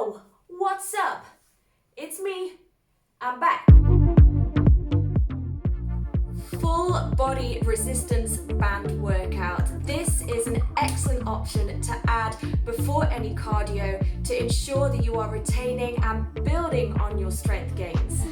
Yo, what's up? It's me. I'm back. Full body resistance band workout. This is an excellent option to add before any cardio to ensure that you are retaining and building on your strength gains.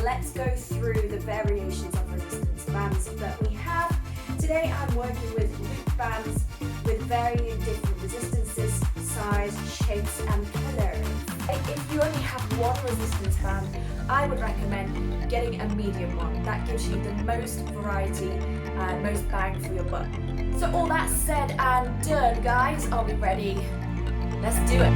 Let's go through the variations of resistance bands that we have. Today I'm working with loop bands with varying different resistances, size, shapes and colours. If you only have one resistance band, I would recommend getting a medium one. That gives you the most variety and most bang for your buck. So all that said and done, guys, are we ready? Let's do it.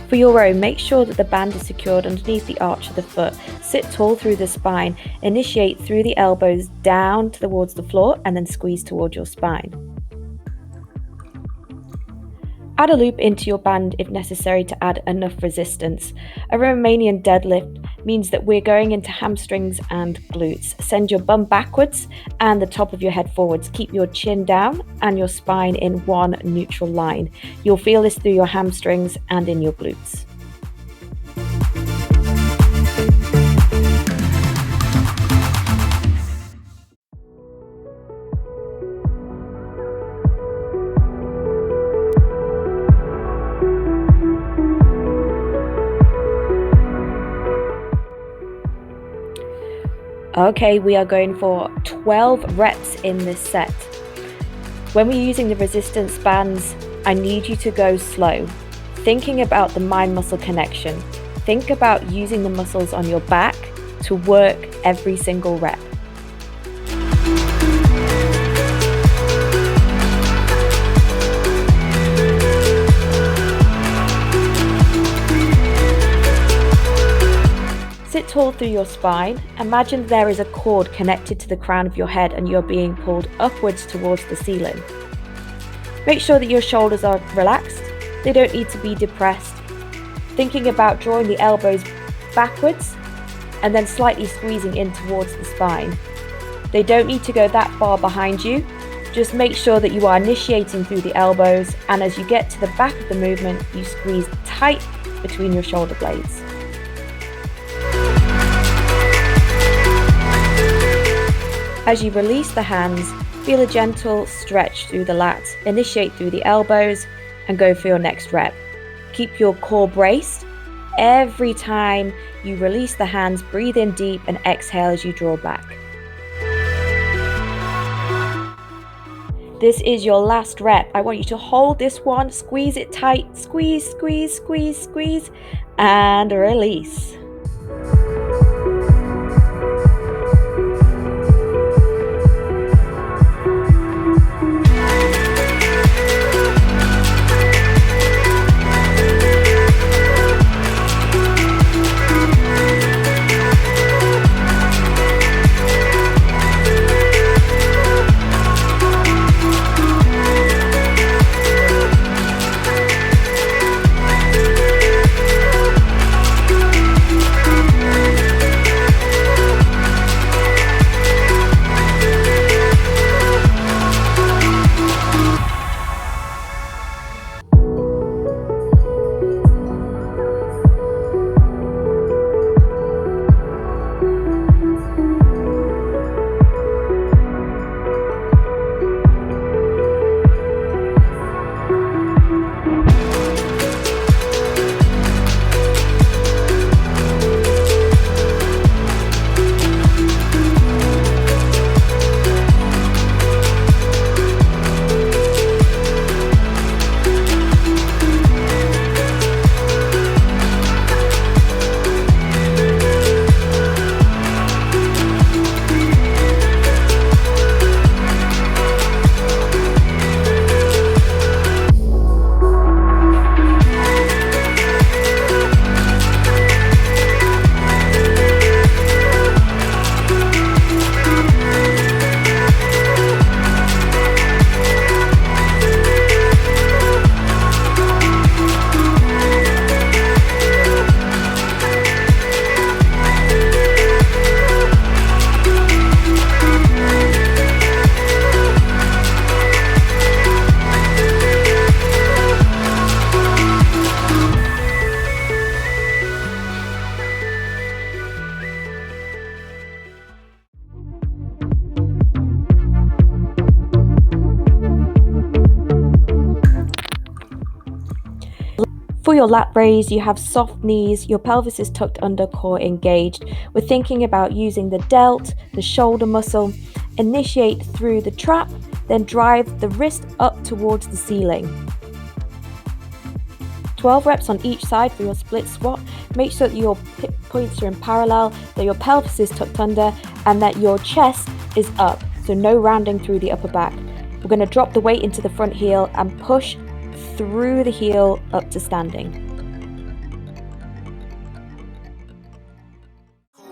For your row, make sure that the band is secured underneath the arch of the foot. Sit tall through the spine, initiate through the elbows down towards the floor and then squeeze towards your spine. Add a loop into your band if necessary to add enough resistance. A Romanian deadlift means that we're going into hamstrings and glutes. Send your bum backwards and the top of your head forwards. Keep your chin down and your spine in one neutral line. You'll feel this through your hamstrings and in your glutes. Okay, we are going for 12 reps in this set. When we're using the resistance bands, I need you to go slow. Thinking about the mind-muscle connection. Think about using the muscles on your back to work every single rep. Sit tall through your spine. Imagine there is a cord connected to the crown of your head and you're being pulled upwards towards the ceiling. Make sure that your shoulders are relaxed. They don't need to be depressed. Thinking about drawing the elbows backwards and then slightly squeezing in towards the spine. They don't need to go that far behind you. Just make sure that you are initiating through the elbows, and as you get to the back of the movement, you squeeze tight between your shoulder blades. As you release the hands, feel a gentle stretch through the lats, initiate through the elbows and go for your next rep. Keep your core braced. Every time you release the hands, breathe in deep and exhale as you draw back. This is your last rep. I want you to hold this one, squeeze it tight, squeeze, squeeze, squeeze, squeeze, and release. For your lat raise, you have soft knees, your pelvis is tucked under, core engaged. We're thinking about using the delt, the shoulder muscle. Initiate through the trap, then drive the wrist up towards the ceiling. 12 reps on each side for your split squat. Make sure that your hip points are in parallel, that your pelvis is tucked under, and that your chest is up, so no rounding through the upper back. We're going to drop the weight into the front heel and push through the heel up to standing.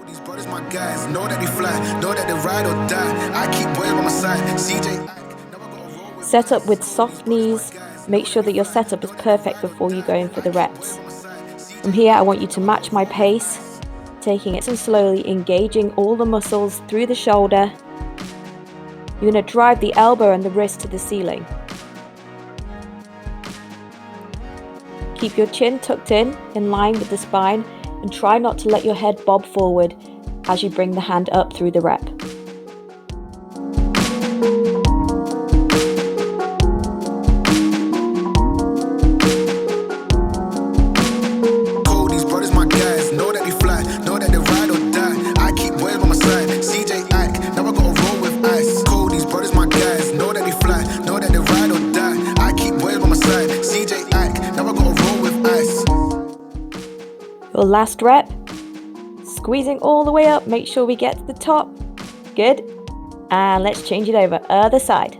These brothers my guys, know that they fly, know that they ride or die. I keep boys by my side, CJ. Set up with soft knees. Make sure that your setup is perfect before you go in for the reps. From here, I want you to match my pace, taking it and slowly engaging all the muscles through the shoulder. You're going to drive the elbow and the wrist to the ceiling. Keep your chin tucked in line with the spine, and try not to let your head bob forward as you bring the hand up through the rep. These brothers my guys, know that they fly, know that they ride or die. I keep boys by my side, CJ Ike, now I gotta roll with ice. These brothers my guys, know that they fly, know that they ride or die. I keep boys by my side, CJ Ike, now I gotta roll with ice. Your last rep, squeezing all the way up, make sure we get to the top. Good. And let's change it over, other side.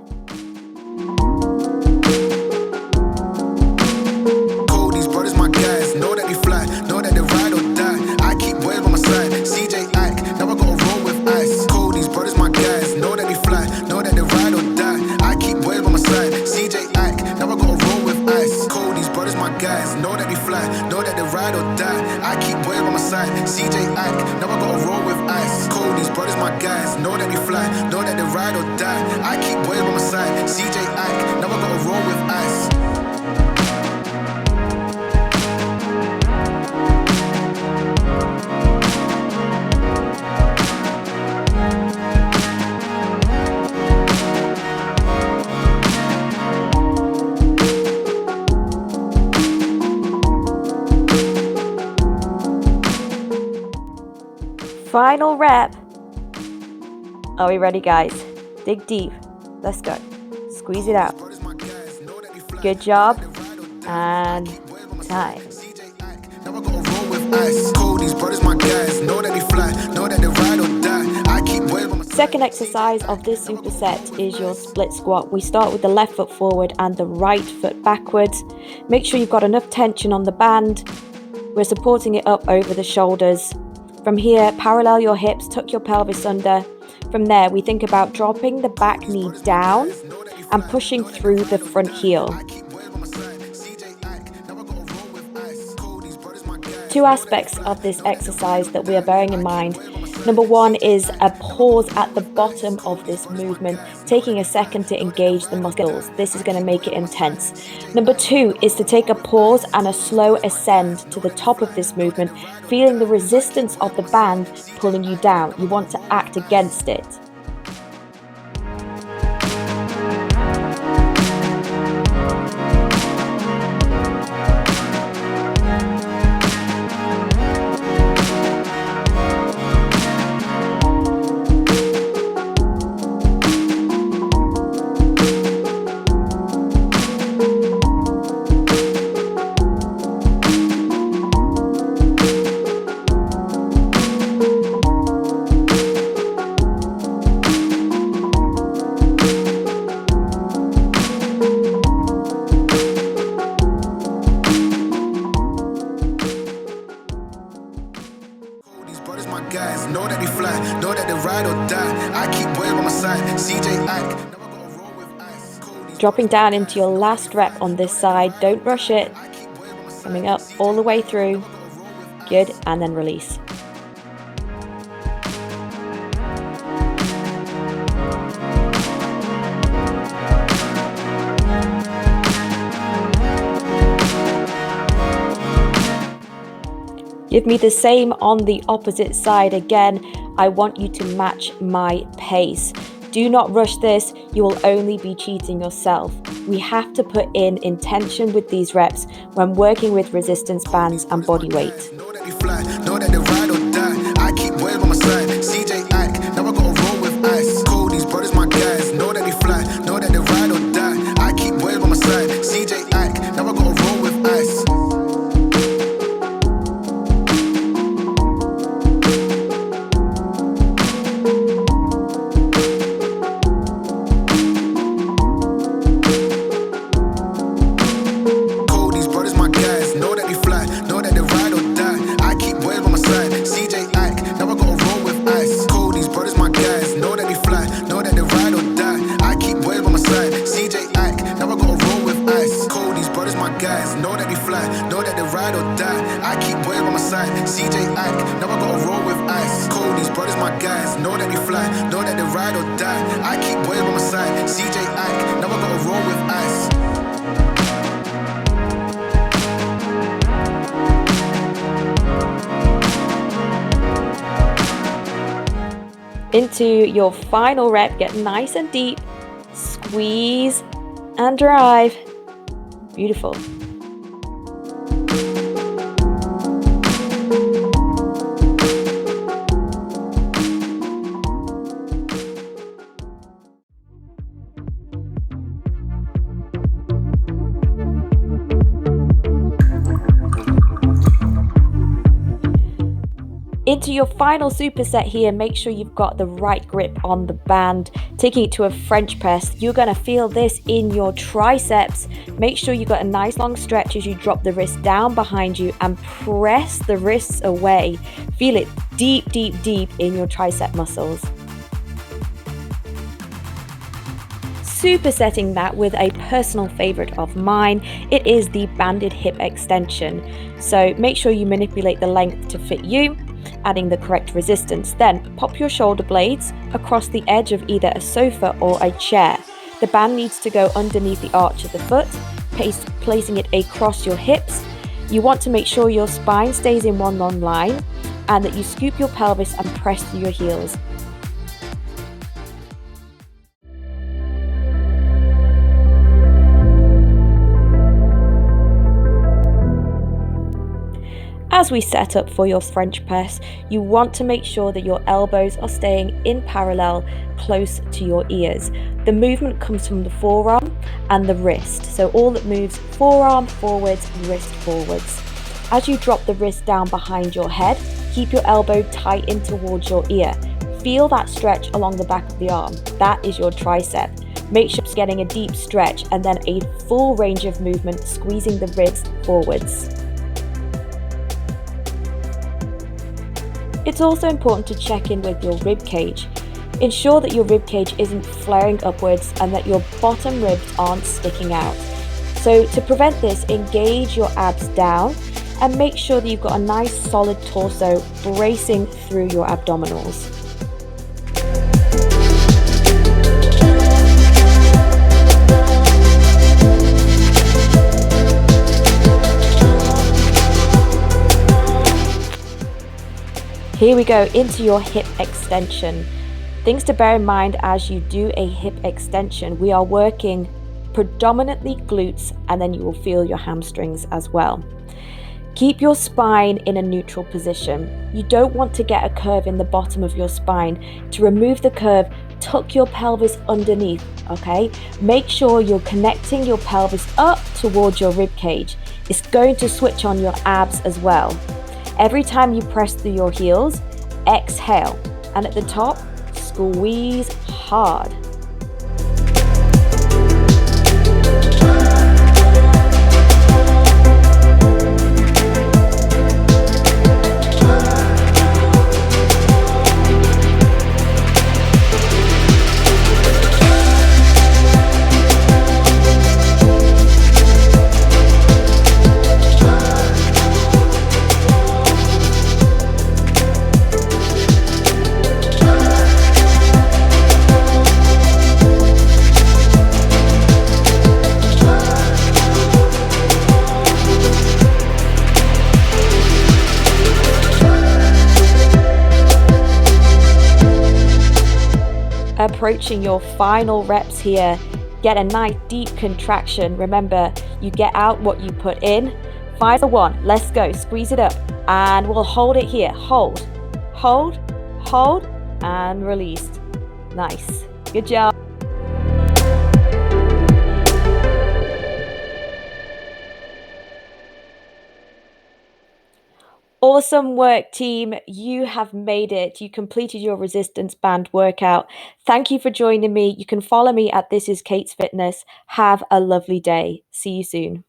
These brothers my guys, know that they fly, know that they ride or die. I keep boys by my side, CJ Ike, now I gotta roll with ice. These brothers my guys, know that they fly, know that they ride or die. I keep boys by my side, CJ Ike, now I gotta roll with ice. These brothers my guys, know that they fly, know that they ride or die. I keep boys by my side, CJ Ike, now I gotta roll with ice. These brothers my guys, know that they fly, know that they ride or die. I keep boys by my side, CJ Ike, now I gotta roll with ice. Final rep. Are we ready, guys? Dig deep. Let's go. Squeeze it out. Good job. And time. Now I gotta roll with ice. These brothers my guys, know that they fly, know that they ride or die. I keep boys by my side. Second exercise of this superset is your split squat. We start with the left foot forward and the right foot backwards. Make sure you've got enough tension on the band. We're supporting it up over the shoulders. From here, parallel your hips, tuck your pelvis under. From there, we think about dropping the back knee down and pushing through the front heel. Two aspects of this exercise that we are bearing in mind. Number one is a pause at the bottom of this movement, taking a second to engage the muscles. This is going to make it intense. Number two is to take a pause and a slow ascend to the top of this movement, feeling the resistance of the band pulling you down. You want to act against it. Guys, know that they fly, know that they ride or die. I keep boys by my side, CJ Ike. Now I gotta roll with ice. Dropping down into your last rep on this side. Don't rush it. Coming up all the way through. Good, and then release. Give me the same on the opposite side. Again, I want you to match my pace. Do not rush this. You will only be cheating yourself. We have to put in intention with these reps when working with resistance bands and body weight. Know that we fly, know that they ride or die. I keep boys by my side. CJ Ike, now I gotta roll with ice. Cody's brothers, my guys. Know that we fly, know that they ride or die. I keep boys by my side. CJ Ike, now I gotta roll with ice. Cody's brothers, my guys. Know that we fly, know that they ride or die. I keep boys by my side. CJ Ike, now I gotta roll with ice. Cody's brothers, my guys. Know that we fly, know that they ride or die. I keep boys by my side. CJ Ike, now I gotta roll with ice. Cody's brothers, my guys. Know that we fly, know that they ride or die. I keep boys by my side. CJ Ike, now I gotta roll with ice. Cody's brothers, my guys. Know that we fly, know that they ride or die. I keep boys by my side. CJ Ike, now I gotta roll with ice. Into your final rep, get nice and deep, squeeze and drive. Beautiful. Into your final superset here, make sure you've got the right grip on the band. Taking it to a French press, you're going to feel this in your triceps. Make sure you've got a nice long stretch as you drop the wrist down behind you and press the wrists away. Feel it deep, deep, deep in your tricep muscles. Supersetting that with a personal favorite of mine, it is the banded hip extension. So make sure you manipulate the length to fit you, adding the correct resistance. Then pop your shoulder blades across the edge of either a sofa or a chair. The band needs to go underneath the arch of the foot, placing it across your hips. You want to make sure your spine stays in one long line and that you scoop your pelvis and press through your heels. As we set up for your French press, you want to make sure that your elbows are staying in parallel close to your ears. The movement comes from the forearm and the wrist, so all that moves forearm forwards, wrist forwards. As you drop the wrist down behind your head, keep your elbow tight in towards your ear. Feel that stretch along the back of the arm. That is your tricep. Make sure it's getting a deep stretch and then a full range of movement, squeezing the ribs forwards. It's also important to check in with your rib cage. Ensure that your rib cage isn't flaring upwards and that your bottom ribs aren't sticking out. So to prevent this, engage your abs down and make sure that you've got a nice solid torso bracing through your abdominals. Here we go into your hip extension. Things to bear in mind as you do a hip extension, we are working predominantly glutes and then you will feel your hamstrings as well. Keep your spine in a neutral position. You don't want to get a curve in the bottom of your spine. To remove the curve, tuck your pelvis underneath, okay? Make sure you're connecting your pelvis up towards your rib cage. It's going to switch on your abs as well. Every time you press through your heels, exhale, and at the top, squeeze hard. Approaching your final reps here, Get a nice deep contraction. Remember, you get out what you put in. 5 for 1. Let's go. Squeeze it up. And we'll hold it here. Hold, hold, hold, and released. Nice. Good job. Awesome work, team. You have made it. You completed your resistance band workout. Thank you for joining me. You can follow me at This Is Kate's Fitness. Have a lovely day. See you soon.